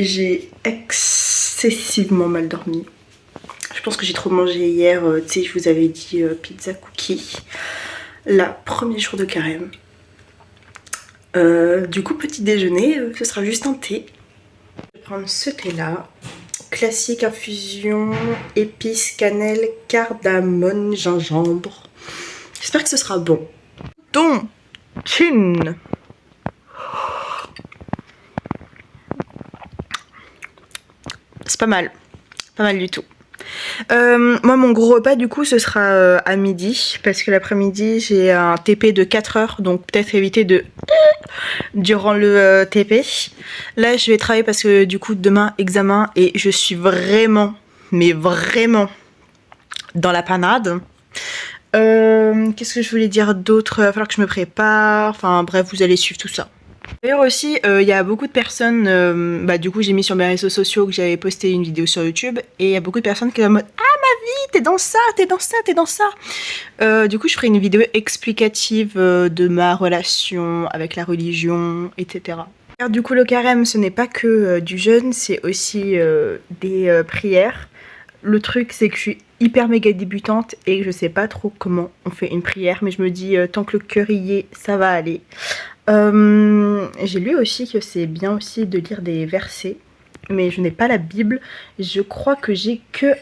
j'ai excessivement mal dormi. Je pense que j'ai trop mangé hier, tu sais, je vous avais dit pizza cookie. La premier jour de carême. Du coup, petit déjeuner, ce sera juste un thé. Je vais prendre ce thé là. Classique infusion, épices, cannelle, cardamone, gingembre. J'espère que ce sera bon. Donc, chin. C'est pas mal du tout. Moi mon gros repas du coup ce sera à midi parce que l'après-midi j'ai un TP de 4 heures, donc peut-être éviter de durant le TP. Là je vais travailler parce que du coup demain examen et je suis vraiment mais vraiment dans la panade. Qu'est-ce que je voulais dire d'autre? Il va falloir que je me prépare, enfin bref vous allez suivre tout ça. D'ailleurs aussi, il y a beaucoup de personnes, du coup j'ai mis sur mes réseaux sociaux que j'avais posté une vidéo sur YouTube et il y a beaucoup de personnes qui sont en mode « Ah ma vie, t'es dans ça, t'es dans ça, t'es dans ça !» Du coup je ferai une vidéo explicative de ma relation avec la religion, etc. Alors, du coup le carême ce n'est pas que du jeûne, c'est aussi des prières. Le truc c'est que je suis hyper méga débutante et que je sais pas trop comment on fait une prière, mais je me dis tant que le cœur y est, ça va aller. J'ai lu aussi que c'est bien aussi de lire des versets, mais je n'ai pas la Bible. Je crois que j'ai que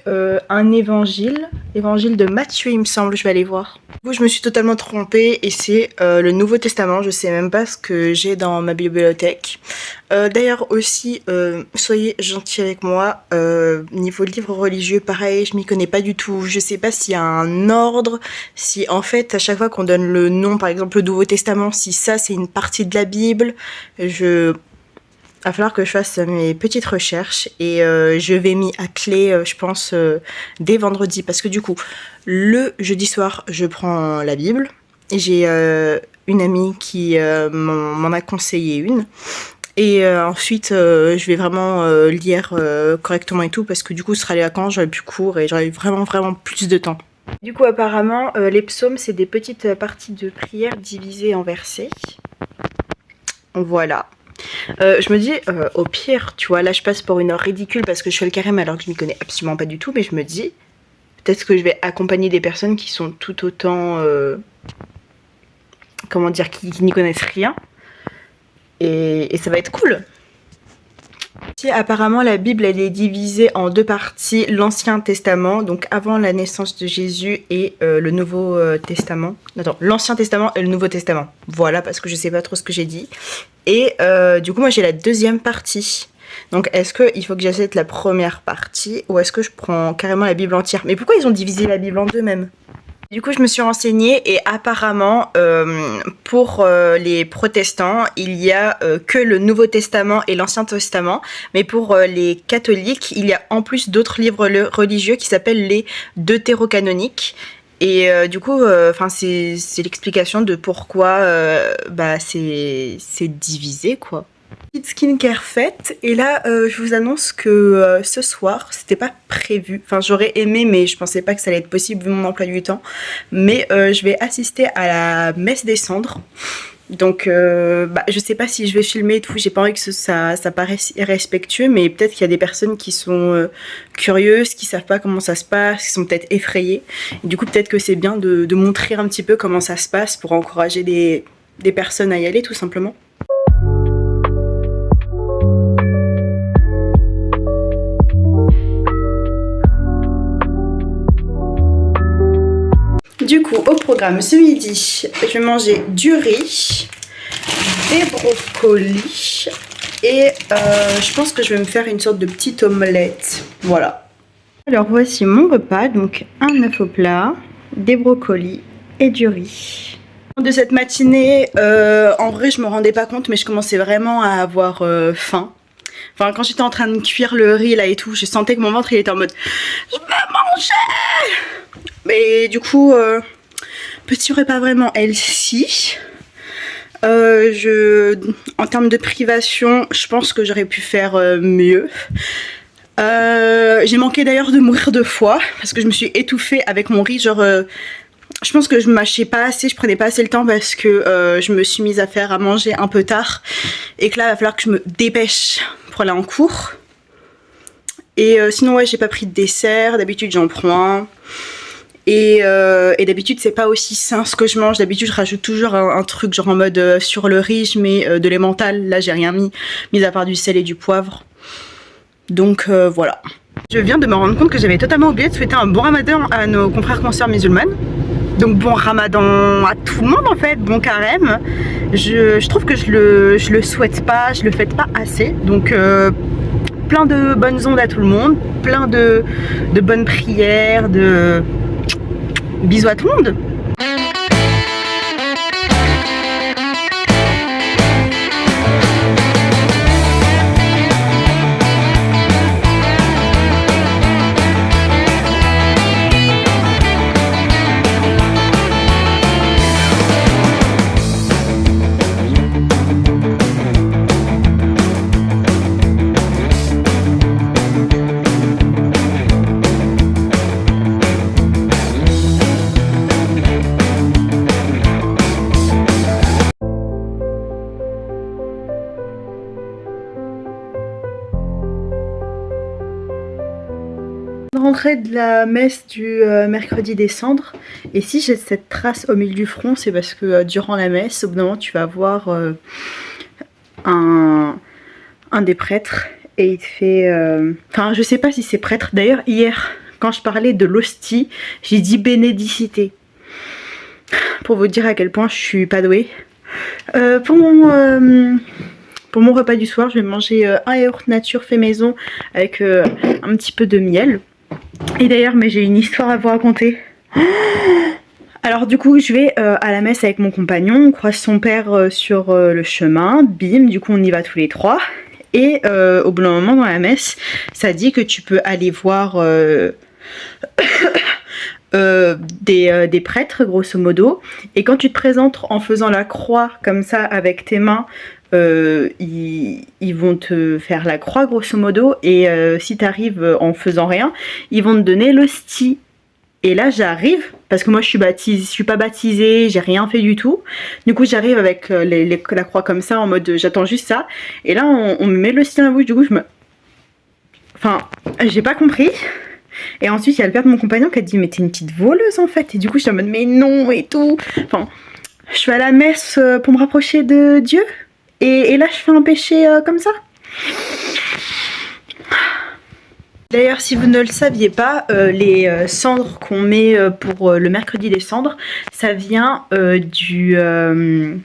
un évangile de Matthieu il me semble, je vais aller voir. Du coup je me suis totalement trompée et c'est le Nouveau Testament, je sais même pas ce que j'ai dans ma bibliothèque. D'ailleurs aussi, soyez gentils avec moi, niveau livre religieux, pareil, je m'y connais pas du tout, je sais pas s'il y a un ordre, si en fait à chaque fois qu'on donne le nom, par exemple le Nouveau Testament, si ça c'est une partie de la Bible, va falloir que je fasse mes petites recherches et je vais m'y atteler, je pense, dès vendredi. Parce que du coup, le jeudi soir, je prends la Bible. Et j'ai une amie qui m'en a conseillé une. Et ensuite, je vais vraiment lire correctement et tout. Parce que du coup, ce sera les vacances, j'aurai plus cours et j'aurai vraiment plus de temps. Du coup, apparemment, les psaumes, c'est des petites parties de prière divisées en versets. Voilà. Je me dis, au pire, tu vois, là je passe pour une heure ridicule parce que je fais le carême alors que je m'y connais absolument pas du tout, mais je me dis, peut-être que je vais accompagner des personnes qui sont tout autant, comment dire, qui n'y connaissent rien, et ça va être cool. Apparemment la Bible elle est divisée en deux parties, l'Ancien Testament, donc avant la naissance de Jésus, et le Nouveau Testament. Attends, l'Ancien Testament et le Nouveau Testament. Voilà, parce que je sais pas trop ce que j'ai dit. Et du coup moi j'ai la deuxième partie. Donc est-ce qu'il faut que j'achète la première partie ou est-ce que je prends carrément la Bible entière? Mais pourquoi ils ont divisé la Bible en deux même? Du coup je me suis renseignée et apparemment pour les protestants il y a que le Nouveau Testament et l'Ancien Testament, mais pour les catholiques il y a en plus d'autres livres religieux qui s'appellent les deutérocanoniques. Et du coup, c'est l'explication de pourquoi c'est divisé quoi. Petite skincare faite et là je vous annonce que ce soir c'était pas prévu, enfin j'aurais aimé mais je pensais pas que ça allait être possible vu mon emploi du temps, mais je vais assister à la messe des cendres. Donc je sais pas si je vais filmer et tout, j'ai pas envie que ça paraisse irrespectueux, mais peut-être qu'il y a des personnes qui sont curieuses, qui savent pas comment ça se passe, qui sont peut-être effrayées. Et du coup peut-être que c'est bien de montrer un petit peu comment ça se passe pour encourager des personnes à y aller tout simplement. Du coup, au programme ce midi, je vais manger du riz, des brocolis et je pense que je vais me faire une sorte de petite omelette. Voilà. Alors voici mon repas, donc un œuf au plat, des brocolis et du riz. De cette matinée, en vrai je me rendais pas compte mais je commençais vraiment à avoir faim. Enfin quand j'étais en train de cuire le riz là et tout, je sentais que mon ventre il était en mode « Je veux manger !» Mais du coup, petit repas vraiment healthy. En termes de privation, je pense que j'aurais pu faire mieux. J'ai manqué d'ailleurs de mourir de foie parce que je me suis étouffée avec mon riz. Genre, je pense que je mâchais pas assez, je prenais pas assez le temps parce que je me suis mise à faire à manger un peu tard. Et que là, il va falloir que je me dépêche pour aller en cours. Et sinon ouais, j'ai pas pris de dessert, d'habitude j'en prends un. Et d'habitude c'est pas aussi sain ce que je mange. D'habitude je rajoute toujours un truc genre en mode sur le riz je mets de l'emmental. Là j'ai rien mis à part du sel et du poivre. Donc voilà. Je viens de me rendre compte que j'avais totalement oublié de souhaiter un bon ramadan à nos confrères consoeurs musulmanes. Donc bon ramadan à tout le monde en fait, bon carême. Je trouve que je le souhaite pas, je le fête pas assez. Donc plein de bonnes ondes à tout le monde, plein de bonnes prières, de bisous à tout le monde. Rentrée de la messe du mercredi des cendres, et si j'ai cette trace au milieu du front, c'est parce que durant la messe, au bout d'un moment tu vas voir un des prêtres et il te fait enfin je sais pas si c'est prêtre, d'ailleurs hier quand je parlais de l'hostie j'ai dit bénédicité pour vous dire à quel point je suis pas douée. Pour mon repas du soir, je vais manger un yaourt nature fait maison avec un petit peu de miel. Et d'ailleurs, mais j'ai une histoire à vous raconter. Alors du coup, je vais à la messe avec mon compagnon, on croise son père sur le chemin, bim, du coup on y va tous les trois. Et au bout d'un moment dans la messe, ça dit que tu peux aller voir des prêtres grosso modo. Et quand tu te présentes en faisant la croix comme ça avec tes mains, ils vont te faire la croix grosso modo. Et si tu arrives en faisant rien, ils vont te donner l'hostie. Et là j'arrive, parce que moi je suis pas baptisée, j'ai rien fait du tout. Du coup j'arrive avec la croix comme ça en mode j'attends juste ça. Et là on me met l'hostie dans la bouche, du coup enfin j'ai pas compris. Et ensuite il y a le père de mon compagnon qui a dit mais t'es une petite voleuse en fait. Et du coup j'étais en mode mais non et tout. Enfin je vais à la messe pour me rapprocher de Dieu. Et là je fais un péché comme ça. D'ailleurs, si vous ne le saviez pas, les cendres qu'on met pour le mercredi des cendres, ça vient il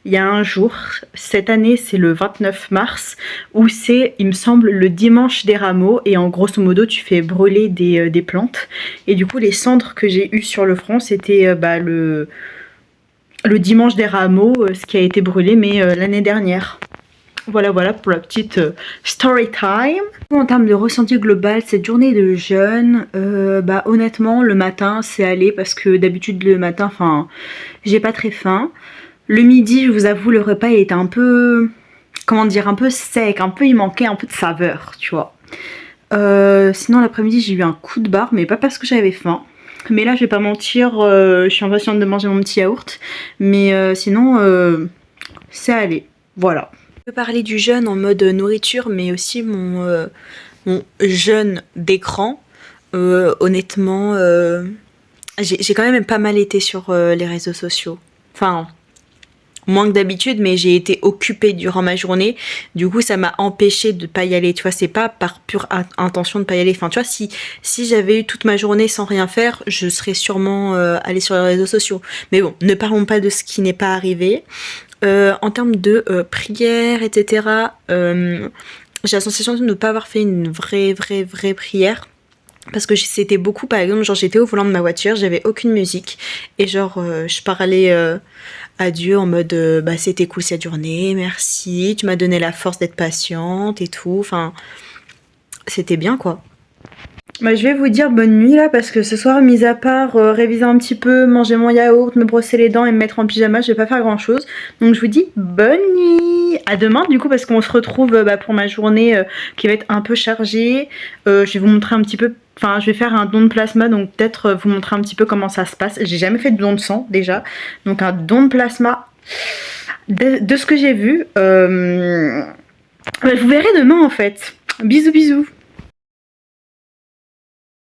y a un jour, cette année c'est le 29 mars, où c'est, il me semble, le dimanche des rameaux, et en grosso modo tu fais brûler des plantes. Et du coup les cendres que j'ai eues sur le front, c'était le dimanche des rameaux, ce qui a été brûlé, mais l'année dernière. Voilà pour la petite story time. En termes de ressenti global, cette journée de jeûne, honnêtement le matin c'est allé parce que d'habitude le matin, j'ai pas très faim. Le midi, je vous avoue, le repas il était un peu, comment dire, un peu sec, il manquait un peu de saveur, tu vois. Sinon l'après-midi j'ai eu un coup de barre, mais pas parce que j'avais faim. Mais là je vais pas mentir, je suis impatiente de manger mon petit yaourt. Mais sinon c'est allé, voilà. Je peux parler du jeûne en mode nourriture, mais aussi mon jeûne d'écran. Honnêtement, j'ai quand même pas mal été sur les réseaux sociaux. Enfin, moins que d'habitude, mais j'ai été occupée durant ma journée. Du coup, ça m'a empêché de pas y aller. Tu vois, c'est pas par pure intention de pas y aller. Enfin, tu vois, si j'avais eu toute ma journée sans rien faire, je serais sûrement allée sur les réseaux sociaux. Mais bon, ne parlons pas de ce qui n'est pas arrivé. En termes de prière, etc., j'ai la sensation de ne pas avoir fait une vraie prière. Parce que c'était beaucoup, par exemple, genre j'étais au volant de ma voiture, j'avais aucune musique. Et genre, je parlais à Dieu en mode, c'était cool cette journée, merci, tu m'as donné la force d'être patiente et tout. Enfin, c'était bien quoi. Je vais vous dire bonne nuit là parce que ce soir, mis à part réviser un petit peu, manger mon yaourt, me brosser les dents et me mettre en pyjama, je vais pas faire grand chose. Donc je vous dis bonne nuit. À demain du coup parce qu'on se retrouve pour ma journée qui va être un peu chargée. Je vais vous montrer un petit peu, je vais faire un don de plasma, donc peut-être vous montrer un petit peu comment ça se passe. J'ai jamais fait de don de sang déjà, donc un don de plasma. De ce que j'ai vu, Bah, je vous verrai demain en fait. Bisous bisous.